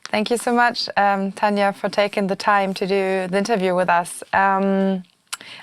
Thank you so much, Tania, for taking the time to do the interview with us. I'm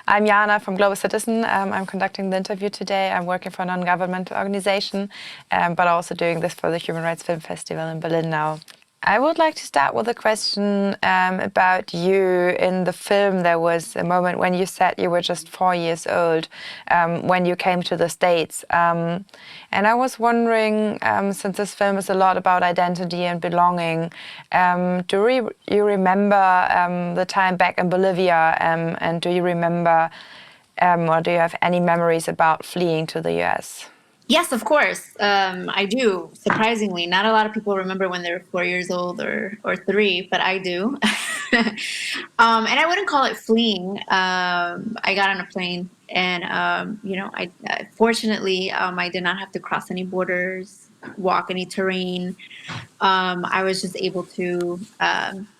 Jana from Global Citizen. I'm conducting the interview today. I'm working for a non-governmental organization, but also doing this for the Human Rights Film Festival in Berlin now. I would like to start with a question about you. In the film, there was a moment when you said you were just 4 years old when you came to the States. And I was wondering, since this film is a lot about identity and belonging, do you remember the time back in Bolivia? And do you remember, or do you have any memories about fleeing to the US? Yes, of course. I do. Surprisingly, not a lot of people remember when they're 4 years old or 3, but I do. And I wouldn't call it fleeing. I got on a plane, and I fortunately I did not have to cross any borders, walk any terrain. I was just able to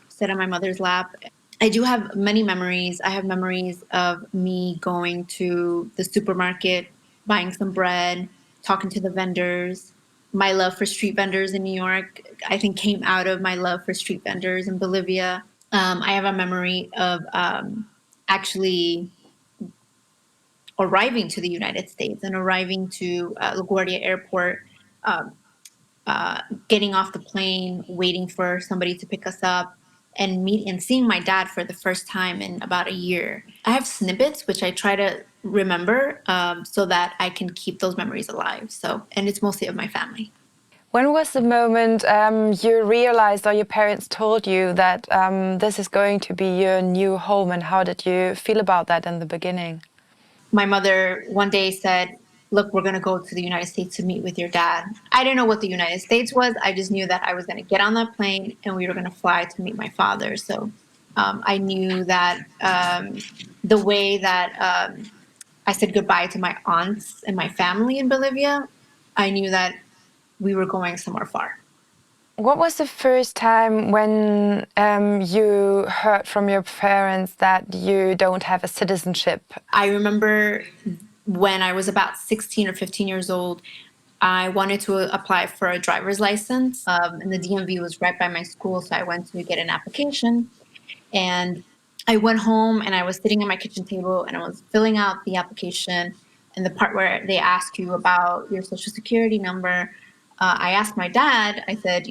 sit on my mother's lap. I do have many memories. I have memories of me going to the supermarket, buying some bread, talking to the vendors. My love for street vendors in New York, I think, came out of my love for street vendors in Bolivia. I have a memory of actually arriving to the United States and arriving to LaGuardia Airport, getting off the plane, waiting for somebody to pick us up, and seeing my dad for the first time in about a year. I have snippets which I try to remember so that I can keep those memories alive. And it's mostly of my family. When was the moment you realized, or your parents told you, that this is going to be your new home, and how did you feel about that in the beginning? My mother one day said, "Look, we're going to go to the United States to meet with your dad." I didn't know what the United States was. I just knew that I was going to get on that plane and we were going to fly to meet my father. So I knew that the way that I said goodbye to my aunts and my family in Bolivia, I knew that we were going somewhere far. What was the first time when you heard from your parents that you don't have a citizenship? I remember when I was about 16 or 15 years old, I wanted to apply for a driver's license, and the DMV was right by my school, so I went to get an application. And I went home and I was sitting at my kitchen table and I was filling out the application. And the part where they ask you about your social security number, I asked my dad, I said,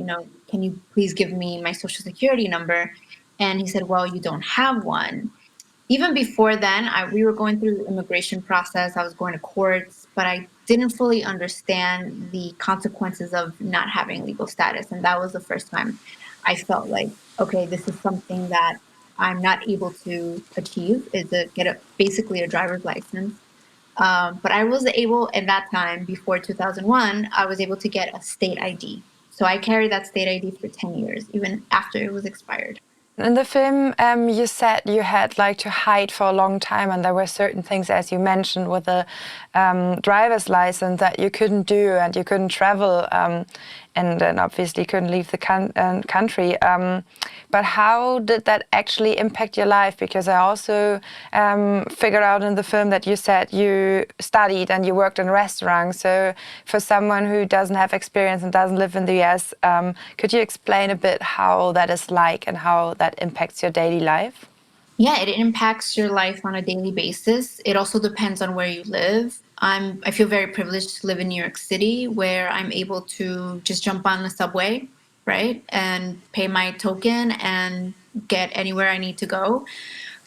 can you please give me my social security number? And he said, well, you don't have one. Even before then, we were going through the immigration process. I was going to courts, but I didn't fully understand the consequences of not having legal status. And that was the first time I felt like, okay, this is something that I'm not able to achieve, is to get basically a driver's license. But I was able, at that time, before 2001, I was able to get a state ID. So I carried that state ID for 10 years, even after it was expired. In the film, you said you had to hide for a long time, and there were certain things, as you mentioned, with the driver's license that you couldn't do, and you couldn't travel, and then obviously couldn't leave the country. But how did that actually impact your life? Because I also figured out in the film that you said you studied and you worked in restaurants. So for someone who doesn't have experience and doesn't live in the US, could you explain a bit how that is like and how that impacts your daily life? Yeah, it impacts your life on a daily basis. It also depends on where you live. I feel very privileged to live in New York City, where I'm able to just jump on the subway, right, and pay my token and get anywhere I need to go.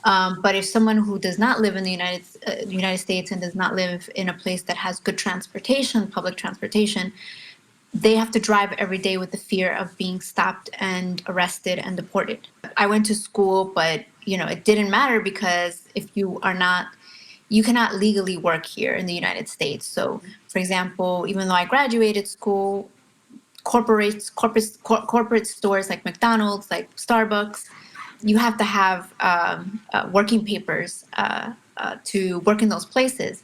But if someone who does not live in the United States and does not live in a place that has good transportation, public transportation, they have to drive every day with the fear of being stopped and arrested and deported. I went to school, but it didn't matter, because if you cannot legally work here in the United States. So, for example, even though I graduated school, corporate stores like McDonald's, like Starbucks, you have to have working papers to work in those places.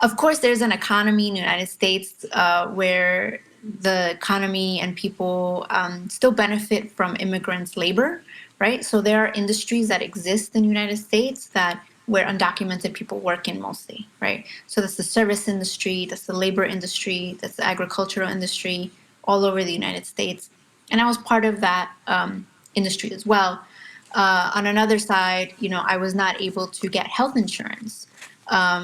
Of course, there's an economy in the United States where the economy and people still benefit from immigrants' labor, right? So there are industries that exist in the United States where undocumented people work in mostly, right? So that's the service industry, that's the labor industry, that's the agricultural industry all over the United States. And I was part of that industry as well. On another side, I was not able to get health insurance.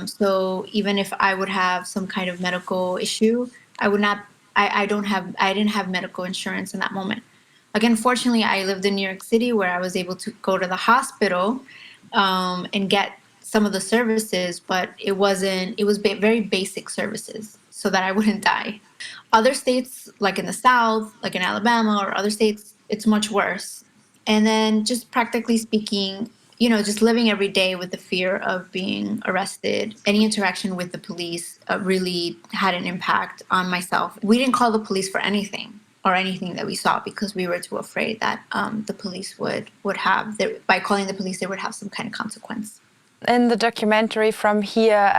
So even if I would have some kind of medical issue, I would not. I didn't have medical insurance in that moment. Again, fortunately, I lived in New York City where I was able to go to the hospital and get some of the services, but it wasn't. It was very basic services so that I wouldn't die. Other states, like in the South, like in Alabama or other states, it's much worse. And then, just practically speaking, just living every day with the fear of being arrested, any interaction with the police really had an impact on myself. We didn't call the police for anything or anything that we saw because we were too afraid that the police would have, by calling the police, they would have some kind of consequence. In the documentary From Here,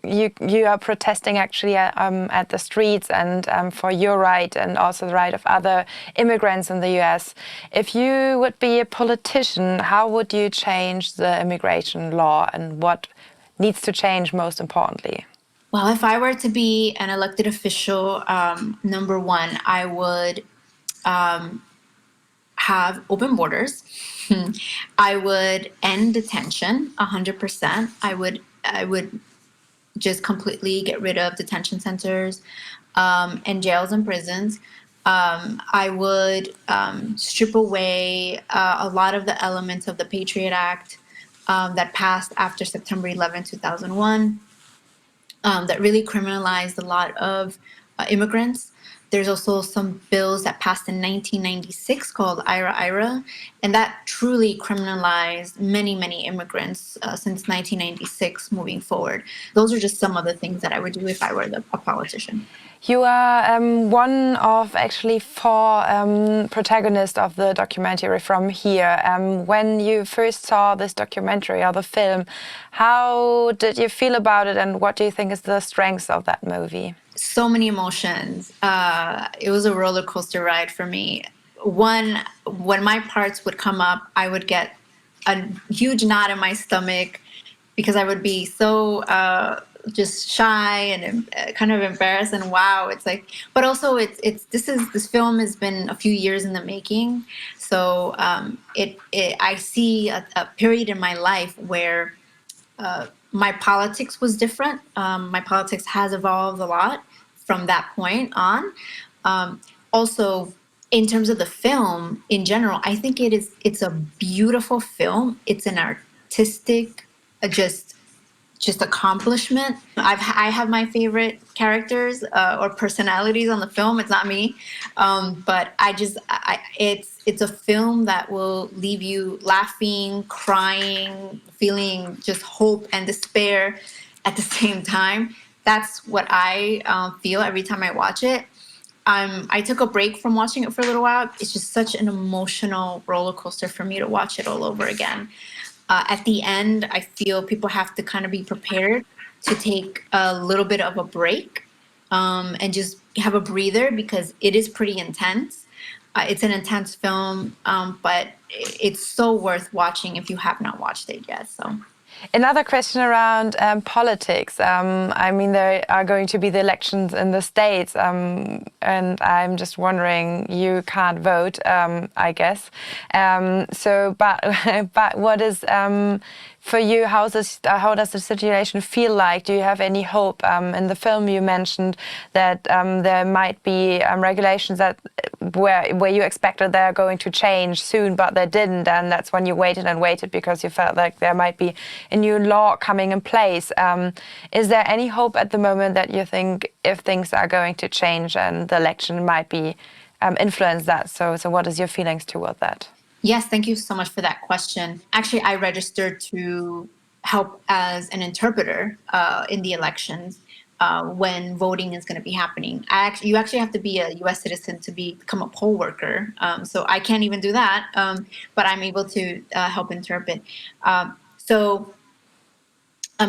you are protesting actually at the streets and for your right and also the right of other immigrants in the US. If you would be a politician, how would you change the immigration law and what needs to change most importantly? Well, if I were to be an elected official, number one, I would have open borders. I would end detention 100%. I would just completely get rid of detention centers and jails and prisons. I would strip away a lot of the elements of the Patriot Act that passed after September 11, 2001, that really criminalized a lot of immigrants. There's also some bills that passed in 1996 called IRA, and that truly criminalized many, many immigrants since 1996 moving forward. Those are just some of the things that I would do if I were a politician. You are one of actually four protagonists of the documentary From Here. When you first saw this documentary or the film, how did you feel about it and what do you think is the strengths of that movie? So many emotions. It was a roller coaster ride for me. One, when my parts would come up, I would get a huge knot in my stomach because I would be so just shy and kind of embarrassed. And wow, it's like, but also this film has been a few years in the making. So I see a period in my life where my politics was different. My politics has evolved a lot from that point on. Also, in terms of the film in general, I think it's a beautiful film. It's an artistic, just accomplishment. I have my favorite characters or personalities on the film. It's not me, but it's a film that will leave you laughing, crying, feeling just hope and despair at the same time. That's what I feel every time I watch it. I took a break from watching it for a little while. It's just such an emotional roller coaster for me to watch it all over again. At the end, I feel people have to kind of be prepared to take a little bit of a break and just have a breather because it is pretty intense. It's an intense film, but it's so worth watching if you have not watched it yet. So. Another question around politics. I mean, there are going to be the elections in the States, and I'm just wondering, you can't vote, I guess. But what is for you? How does the situation feel like? Do you have any hope? In the film, you mentioned that there might be regulations that where you expected they're going to change soon, but they didn't, and that's when you waited and waited because you felt like there might be a new law coming in place. Is there any hope at the moment that you think if things are going to change and the election might be influence that? So what is your feelings toward that? Yes, thank you so much for that question. Actually, I registered to help as an interpreter in the elections when voting is going to be happening. You actually have to be a U.S. citizen to become a poll worker. So I can't even do that, but I'm able to help interpret. So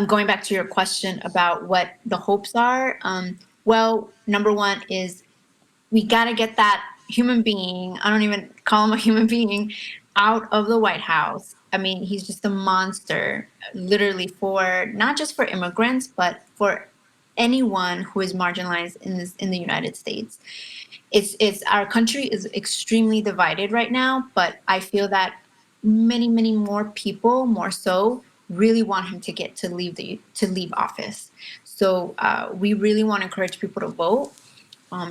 going back to your question about what the hopes are, well, number one is we got to get that human being, I don't even call him a human being, out of the White House. I mean, he's just a monster, literally, for not just for immigrants, but for anyone who is marginalized in the United States. It's our country is extremely divided right now, but I feel that many more people, more so, really want him to leave office. So we really want to encourage people to vote.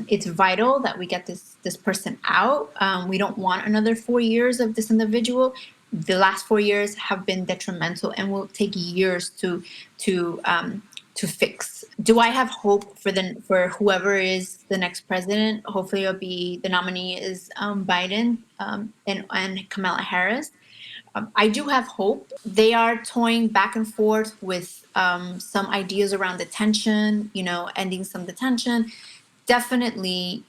It's vital that we get this person out. We don't want another 4 years of this individual. The last 4 years have been detrimental and will take years to fix. Do I have hope for whoever is the next president? Hopefully, it'll be the nominee is Biden and Kamala Harris. I do have hope. They are toying back and forth with some ideas around detention, ending some detention, definitely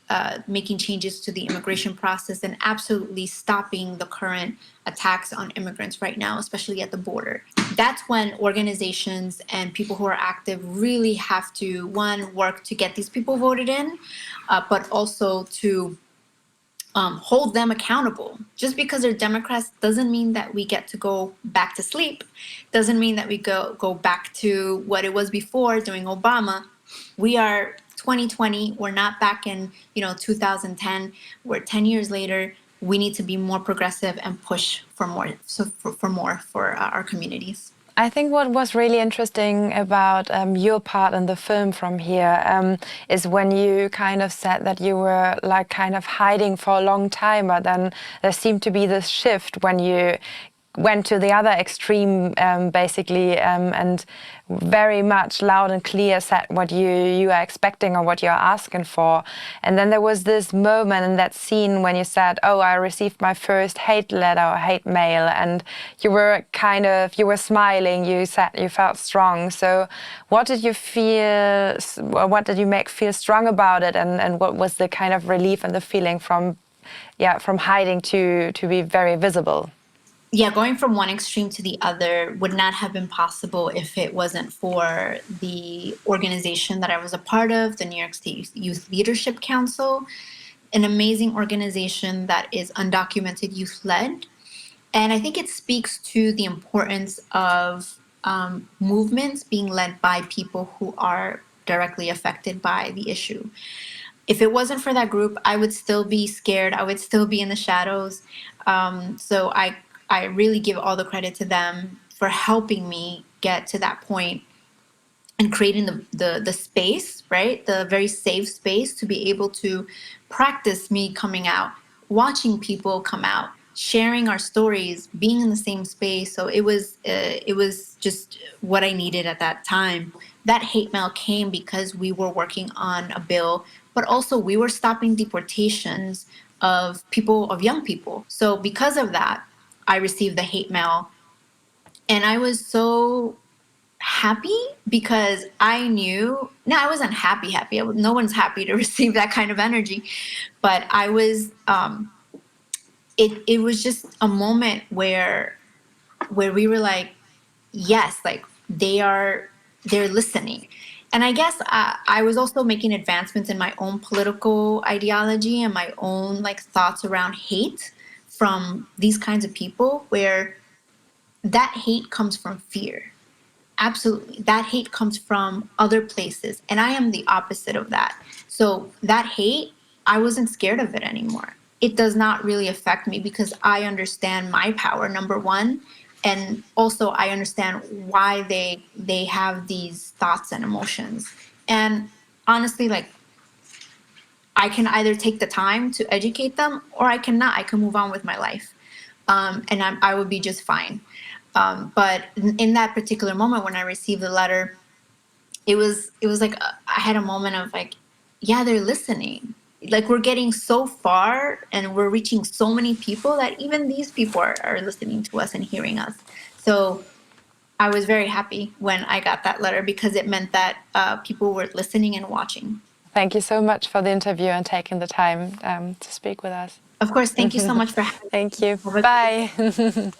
making changes to the immigration process, and absolutely stopping the current attacks on immigrants right now, especially at the border. That's when organizations and people who are active really have to, one, work to get these people voted in, but also to hold them accountable. Just because they're Democrats doesn't mean that we get to go back to sleep. Doesn't mean that we go back to what it was before during Obama. We are 2020. We're not back in 2010. We're 10 years later. We need to be more progressive and push for more. So for more for our communities. I think what was really interesting about your part in the film from here is when you kind of said that you were like kind of hiding for a long time, but then there seemed to be this shift when you went to the other extreme, basically, and very much loud and clear said what you are expecting or what you're asking for. And then there was this moment in that scene when you said, oh, I received my first hate letter or hate mail, and you were smiling, you said you felt strong. So what did you feel, or what did you make feel strong about it, and what was the kind of relief and the feeling from hiding to be very visible? Yeah, going from one extreme to the other would not have been possible if it wasn't for the organization that I was a part of, the New York State Youth Leadership Council, an amazing organization that is undocumented youth-led. And I think it speaks to the importance of movements being led by people who are directly affected by the issue. If it wasn't for that group, I would still be scared. I would still be in the shadows. So I really give all the credit to them for helping me get to that point and creating the space, right? The very safe space to be able to practice me coming out, watching people come out, sharing our stories, being in the same space. So it was just what I needed at that time. That hate mail came because we were working on a bill, but also we were stopping deportations of young people. So because of that, I received the hate mail, and I was so happy because I knew, no, I wasn't happy. No one's happy to receive that kind of energy, but I was, it was just a moment where we were like, yes, like they're listening. And I guess I was also making advancements in my own political ideology and my own thoughts around hate from these kinds of people, where that hate comes from fear. Absolutely. That hate comes from other places. And I am the opposite of that. So that hate, I wasn't scared of it anymore. It does not really affect me because I understand my power, number one. And also I understand why they have these thoughts and emotions. And honestly, I can either take the time to educate them or I cannot. I can move on with my life. And I would be just fine. But in that particular moment when I received the letter, it was like I had a moment of yeah, they're listening. We're getting so far and we're reaching so many people that even these people are listening to us and hearing us. So I was very happy when I got that letter because it meant that people were listening and watching. Thank you so much for the interview and taking the time to speak with us. Of course. Thank you so much for having me. Thank you. Bye.